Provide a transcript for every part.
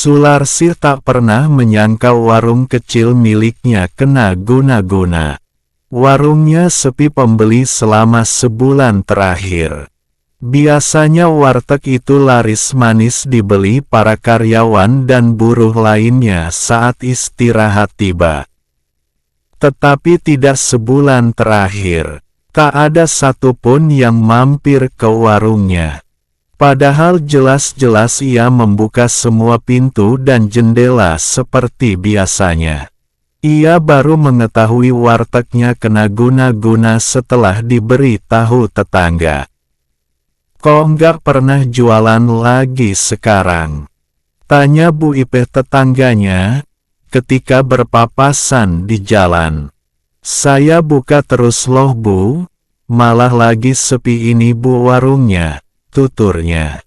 Sularsi tak pernah menyangka warung kecil miliknya kena guna-guna. Warungnya sepi pembeli selama sebulan terakhir. Biasanya warteg itu laris manis dibeli para karyawan dan buruh lainnya saat istirahat tiba. Tetapi tidak sebulan terakhir, tak ada satupun yang mampir ke warungnya. Padahal jelas-jelas ia membuka semua pintu dan jendela seperti biasanya. Ia baru mengetahui wartegnya kena guna-guna setelah diberi tahu tetangga. "Kok nggak pernah jualan lagi sekarang?" tanya Bu Ipeh tetangganya, ketika berpapasan di jalan. "Saya buka terus loh Bu, malah lagi sepi ini Bu warungnya," tuturnya.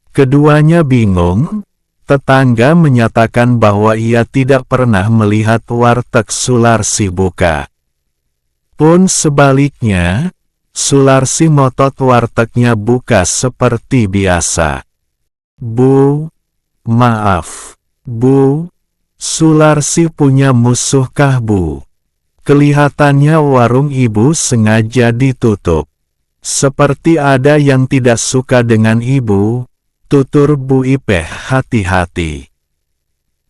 Keduanya bingung. Tetangga menyatakan bahwa ia tidak pernah melihat warteg Sularsi buka. Pun sebaliknya, Sularsi ngotot wartegnya buka seperti biasa. "Bu, maaf, Bu, Sularsi punya musuhkah Bu? Kelihatannya warung Ibu sengaja ditutup. Seperti ada yang tidak suka dengan Ibu," tutur Bu Ipeh hati-hati.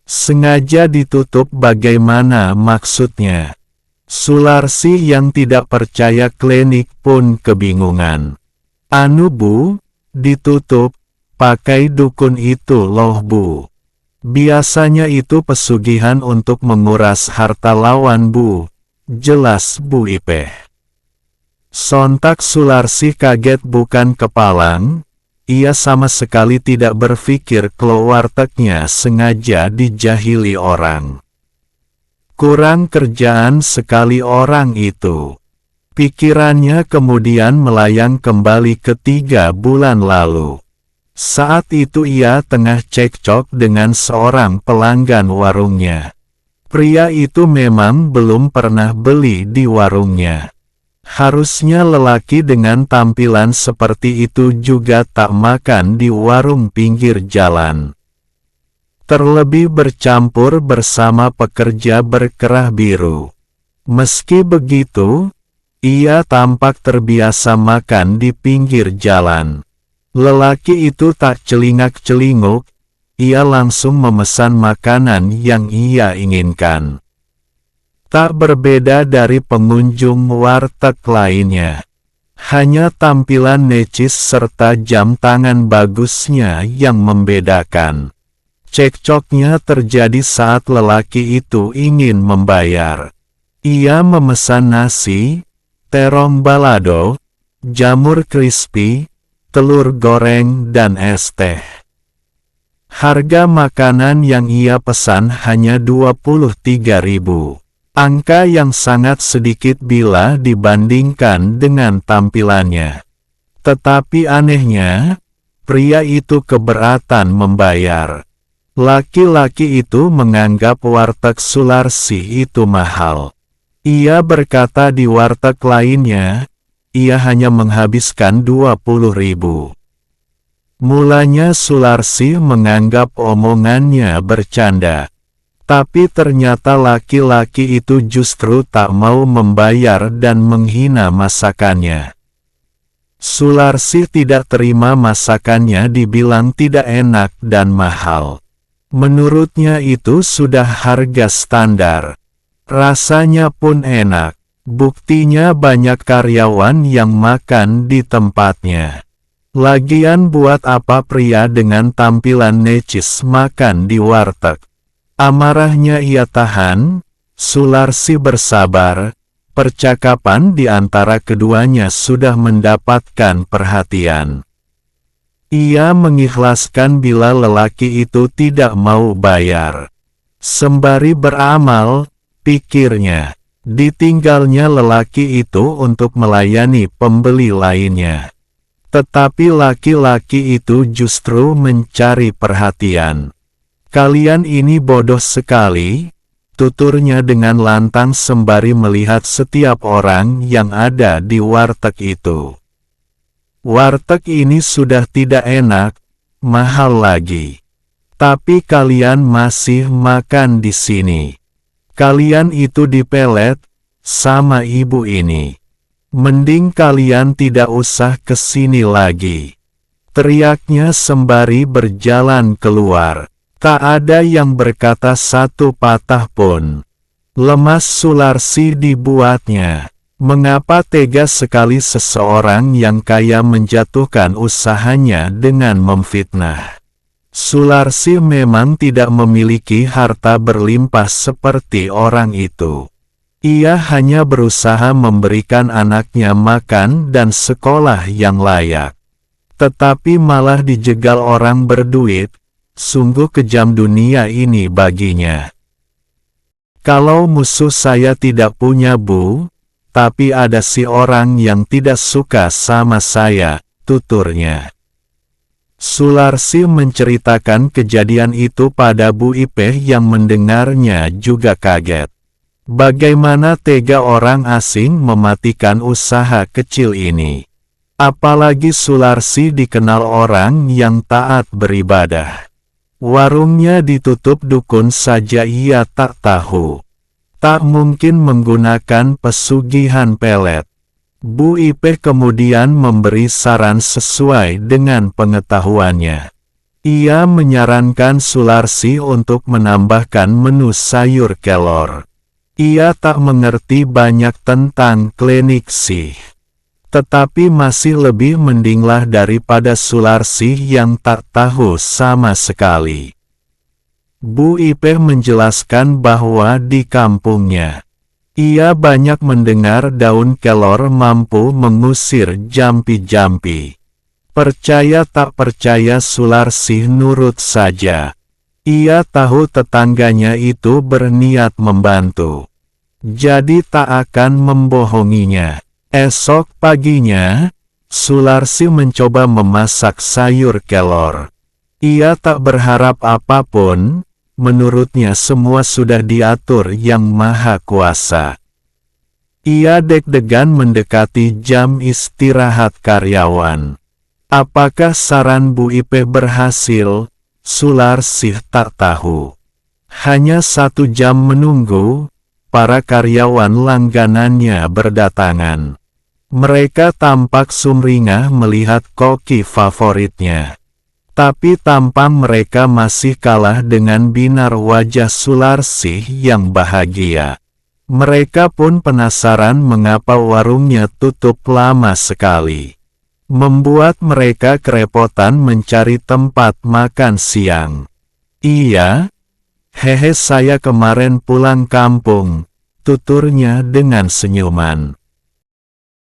"Sengaja ditutup bagaimana maksudnya?" Sularsi yang tidak percaya klinik pun kebingungan. "Anu Bu, ditutup, pakai dukun itu loh Bu. Biasanya itu pesugihan untuk menguras harta lawan Bu," jelas Bu Ipeh. Sontak Sularsi kaget bukan kepalang. Ia sama sekali tidak berpikir kalau wartegnya sengaja dijahili orang. Kurang kerjaan sekali orang itu. Pikirannya kemudian melayang kembali ke 3 bulan lalu. Saat itu ia tengah cekcok dengan seorang pelanggan warungnya. Pria itu memang belum pernah beli di warungnya. Harusnya lelaki dengan tampilan seperti itu juga tak makan di warung pinggir jalan. Terlebih bercampur bersama pekerja berkerah biru. Meski begitu, ia tampak terbiasa makan di pinggir jalan. Lelaki itu tak celingak-celinguk, ia langsung memesan makanan yang ia inginkan. Tak berbeda dari pengunjung warteg lainnya. Hanya tampilan necis serta jam tangan bagusnya yang membedakan. Cekcoknya terjadi saat lelaki itu ingin membayar. Ia memesan nasi, terong balado, jamur crispy, telur goreng dan es teh. Harga makanan yang ia pesan hanya 23.000. Angka yang sangat sedikit bila dibandingkan dengan tampilannya. Tetapi anehnya, pria itu keberatan membayar. Laki-laki itu menganggap warteg Sularsi itu mahal. Ia berkata di warteg lainnya, ia hanya menghabiskan 20.000. Mulanya Sularsi menganggap omongannya bercanda. Tapi ternyata laki-laki itu justru tak mau membayar dan menghina masakannya. Sularsi tidak terima masakannya dibilang tidak enak dan mahal. Menurutnya itu sudah harga standar. Rasanya pun enak. Buktinya banyak karyawan yang makan di tempatnya. Lagian buat apa pria dengan tampilan necis makan di warteg? Amarahnya ia tahan, Sularsi bersabar. Percakapan di antara keduanya sudah mendapatkan perhatian. Ia mengikhlaskan bila lelaki itu tidak mau bayar. Sembari beramal, pikirnya, ditinggalnya lelaki itu untuk melayani pembeli lainnya. Tetapi laki-laki itu justru mencari perhatian. "Kalian ini bodoh sekali," tuturnya dengan lantang sembari melihat setiap orang yang ada di warteg itu. Warteg ini sudah tidak enak, mahal lagi. Tapi kalian masih makan di sini. Kalian itu dipelet sama ibu ini. Mending kalian tidak usah kesini lagi. Teriaknya sembari berjalan keluar. Tak ada yang berkata satu patah pun. Lemas Sularsi dibuatnya. Mengapa tega sekali seseorang yang kaya menjatuhkan usahanya dengan memfitnah? Sularsi memang tidak memiliki harta berlimpah seperti orang itu. Ia hanya berusaha memberikan anaknya makan dan sekolah yang layak. Tetapi malah dijegal orang berduit, sungguh kejam dunia ini baginya. Kalau musuh saya tidak punya bu, tapi ada si orang yang tidak suka sama saya, tuturnya. Sularsi menceritakan kejadian itu pada Bu Ipeh yang mendengarnya juga kaget. Bagaimana tega orang asing mematikan usaha kecil ini? Apalagi Sularsi dikenal orang yang taat beribadah. Warungnya ditutup dukun saja ia tak tahu. Tak mungkin menggunakan pesugihan pelet. Bu Ipeh kemudian memberi saran sesuai dengan pengetahuannya. Ia menyarankan Sularsi untuk menambahkan menu sayur kelor. Ia tak mengerti banyak tentang klinik sih. Tetapi masih lebih mendinglah daripada Sularsi yang tak tahu sama sekali. Bu Ipeh menjelaskan bahwa di kampungnya, ia banyak mendengar daun kelor mampu mengusir jampi-jampi. Percaya tak percaya Sularsi nurut saja. Ia tahu tetangganya itu berniat membantu. Jadi tak akan membohonginya. Esok paginya, Sularsi mencoba memasak sayur kelor. Ia tak berharap apapun. Menurutnya semua sudah diatur Yang Maha Kuasa. Ia deg-degan mendekati jam istirahat karyawan. Apakah saran Bu Ipeh berhasil? Sularsi tak tahu. Hanya 1 jam menunggu, para karyawan langganannya berdatangan. Mereka tampak sumringah melihat koki favoritnya. Tapi tampang mereka masih kalah dengan binar wajah Sularsi yang bahagia. Mereka pun penasaran mengapa warungnya tutup lama sekali. Membuat mereka kerepotan mencari tempat makan siang. Iya, hehe saya kemarin pulang kampung, tuturnya dengan senyuman.